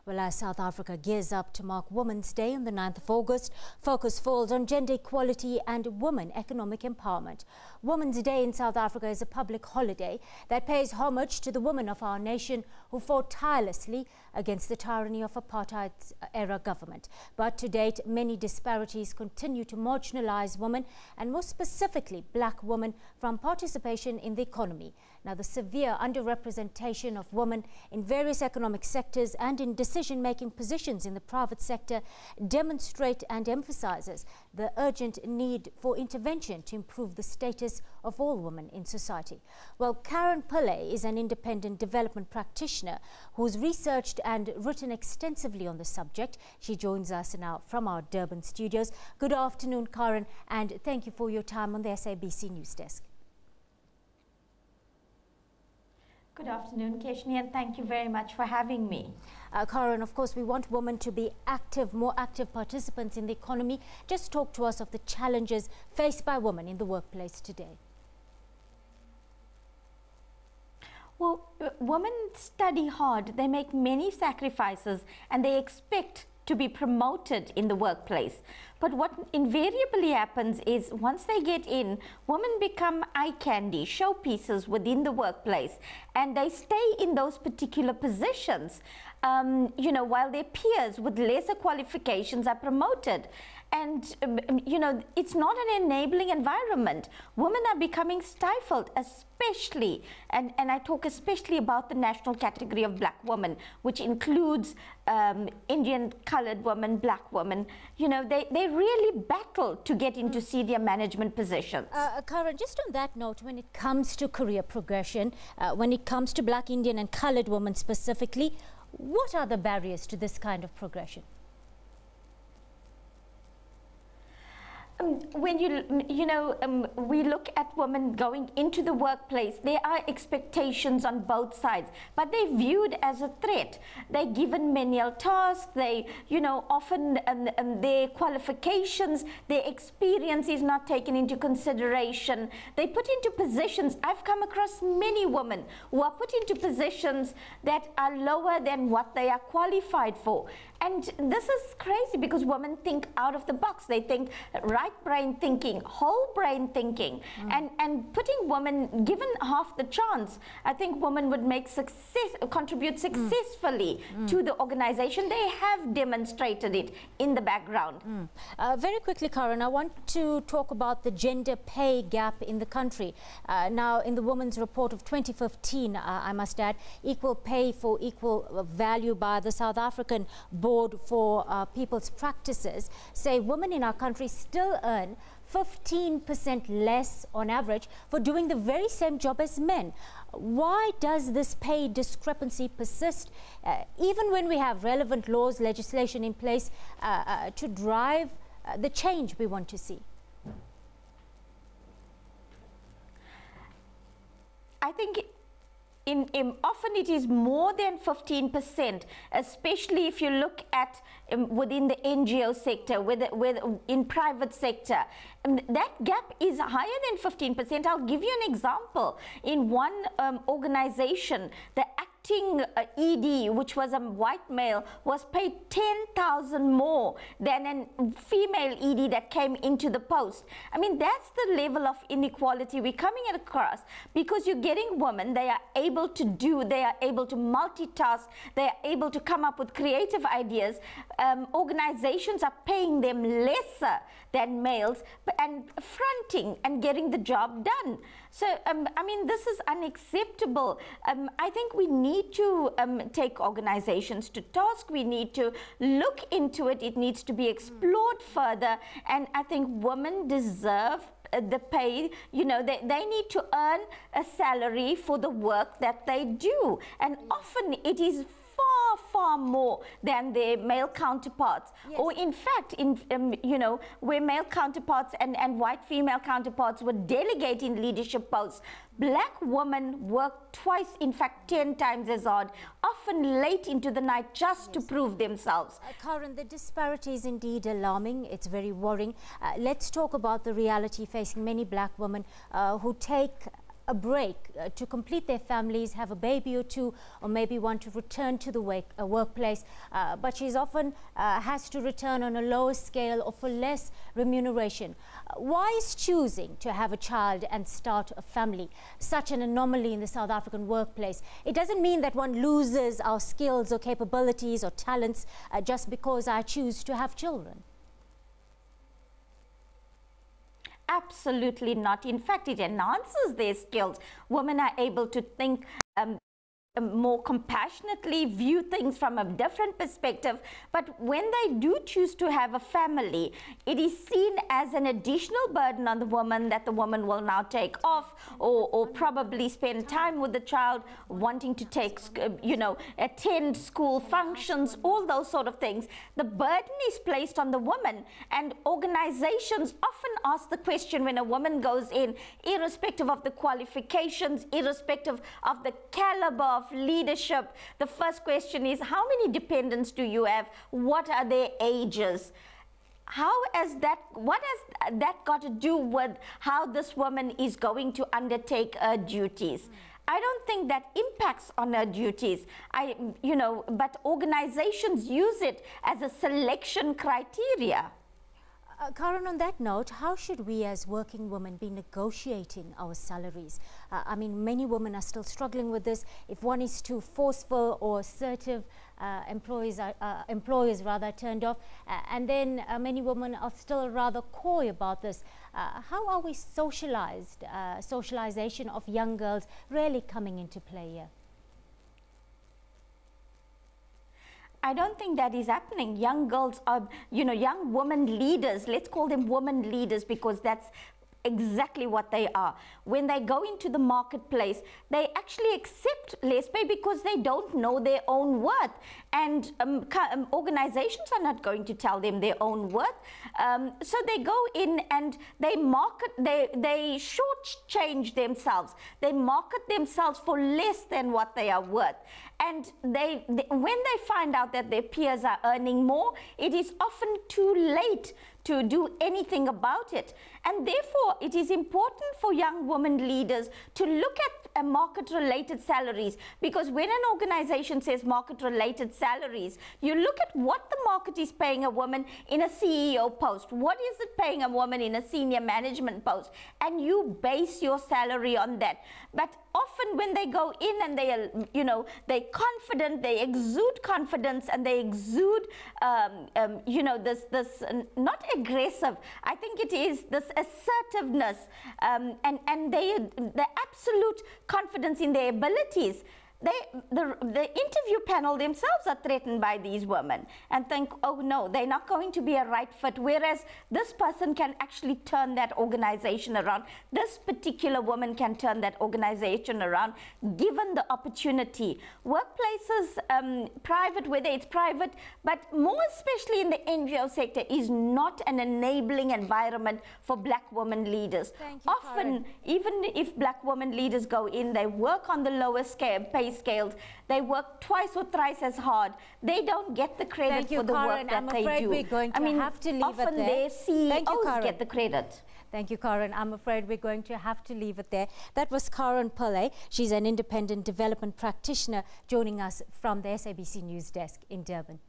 Well, as South Africa gears up to mark Women's Day on the 9th of August, focus falls on gender equality and women economic empowerment. Women's Day in South Africa is a public holiday that pays homage to the women of our nation who fought tirelessly against the tyranny of Apartheid-era government. But to date, many disparities continue to marginalize women, and more specifically black women, from participation in the economy. Now, the severe underrepresentation of women in various economic sectors and in decision-making positions in the private sector demonstrate and emphasizes the urgent need for intervention to improve the status of all women in society. Well, Karen Pillay is an independent development practitioner who's researched and written extensively on the subject. She joins us now from our Durban studios. Good afternoon, Karen, and thank you for your time on the SABC News Desk. Good afternoon, Keshni, and thank you very much for having me. Karen, of course, we want women to be active, more active participants in the economy. Just talk to us of the challenges faced by women in the workplace today. Well, women study hard, they make many sacrifices, and they expect to be promoted in the workplace. But what invariably happens is once they get in, women become eye candy, showpieces within the workplace, and they stay in those particular positions, while their peers with lesser qualifications are promoted. And, it's not an enabling environment. Women are becoming stifled, especially, and I talk especially about the national category of black women, which includes Indian colored women, black women. They really battle to get into senior management positions. Karen, just on that note, when it comes to career progression, when it comes to black, Indian and colored women specifically, what are the barriers to this kind of progression? When we look at women going into the workplace, there are expectations on both sides, but they're viewed as a threat. They're given menial tasks. They, often their qualifications, their experience is not taken into consideration. They put into positions. I've come across many women who are put into positions that are lower than what they are qualified for. And this is crazy because women think out of the box. They think right brain thinking, whole brain thinking, and putting women, given half the chance, I think women would contribute successfully to the organization. They have demonstrated it in the background. Very quickly, Karen, I want to talk about the gender pay gap in the country. Now, in the Women's Report of 2015, I must add, equal pay for equal value by the South African Board for People's Practices say women in our country still earn 15% less on average for doing the very same job as men. Why does this pay discrepancy persist, even when we have relevant laws, legislation in place to drive the change we want to see? I think often it is more than 15%, especially if you look at within the NGO sector, in private sector. That gap is higher than 15%. I'll give you an example. In one organization, the acting ED, which was a white male, was paid 10,000 more than a female ED that came into the post. I mean, that's the level of inequality we're coming across, because you're getting women, they are able to multitask, they are able to come up with creative ideas. Organizations are paying them lesser than males and fronting and getting the job done. So, this is unacceptable. I think we need to take organizations to task. We need to look into it. It needs to be explored further. And I think women deserve the pay. They need to earn a salary for the work that they do. And often it is far more than their male counterparts. Yes. Or in fact, where male counterparts and white female counterparts were delegating leadership posts, black women work twice, in fact 10 times as hard, often late into the night, just to prove themselves. Karen, the disparity is indeed alarming. It's very worrying. Let's talk about the reality facing many black women who take a break to complete their families, have a baby or two, or maybe want to return to the workplace, but she's often has to return on a lower scale or for less remuneration. Why is choosing to have a child and start a family such an anomaly in the South African workplace? It doesn't mean that one loses our skills or capabilities or talents just because I choose to have children. Absolutely not. In fact, it enhances their skills. Women are able to think more compassionately, view things from a different perspective. But when they do choose to have a family, it is seen as an additional burden on the woman that the woman will now take off, or probably spend time with the child, wanting to take, attend school functions, all those sort of things. The burden is placed on the woman, and organizations often ask the question when a woman goes in, irrespective of the qualifications, irrespective of the caliber of leadership, the first question is, how many dependents do you have? What are their ages? What has that got to do with how this woman is going to undertake her duties? I don't think that impacts on her duties. But organizations use it as a selection criteria. Karen, on that note, how should we as working women be negotiating our salaries? I mean, many women are still struggling with this. If one is too forceful or assertive, employers rather turned off. And then many women are still rather coy about this. How are we socialized? Socialization of young girls really coming into play here? I don't think that is happening. Young girls are, young women leaders, let's call them women leaders, because that's exactly what they are. When they go into the marketplace, they actually accept less pay because they don't know their own worth. And organizations are not going to tell them their own worth. So they go in and they they shortchange themselves. They market themselves for less than what they are worth. And when they find out that their peers are earning more, it is often too late to do anything about it. And therefore, it is important for young women leaders to look at market-related salaries, because when an organization says market-related salaries, you look at what the market is paying a woman in a CEO post, what is it paying a woman in a senior management post, and you base your salary on that. But often when they go in and they are, they're confident, they exude confidence, and they exude, this not aggressive, I think it is this assertiveness, and the absolute confidence in their abilities. The interview panel themselves are threatened by these women and think, oh no, they're not going to be a right fit, whereas this person can actually turn that organization around. This particular woman can turn that organization around, given the opportunity. Workplaces, private, whether it's private, but more especially in the NGO sector, is not an enabling environment for black women leaders. Often, Karen. Even if black women leaders go in, they work on the lower pay scales, they work twice or thrice as hard. They don't get the credit for the work that they do. I'm afraid we're going to have to leave it there. Often their CEOs get the credit. Thank you, Karen. I'm afraid we're going to have to leave it there. That was Karen Pillay. She's an independent development practitioner joining us from the SABC News Desk in Durban.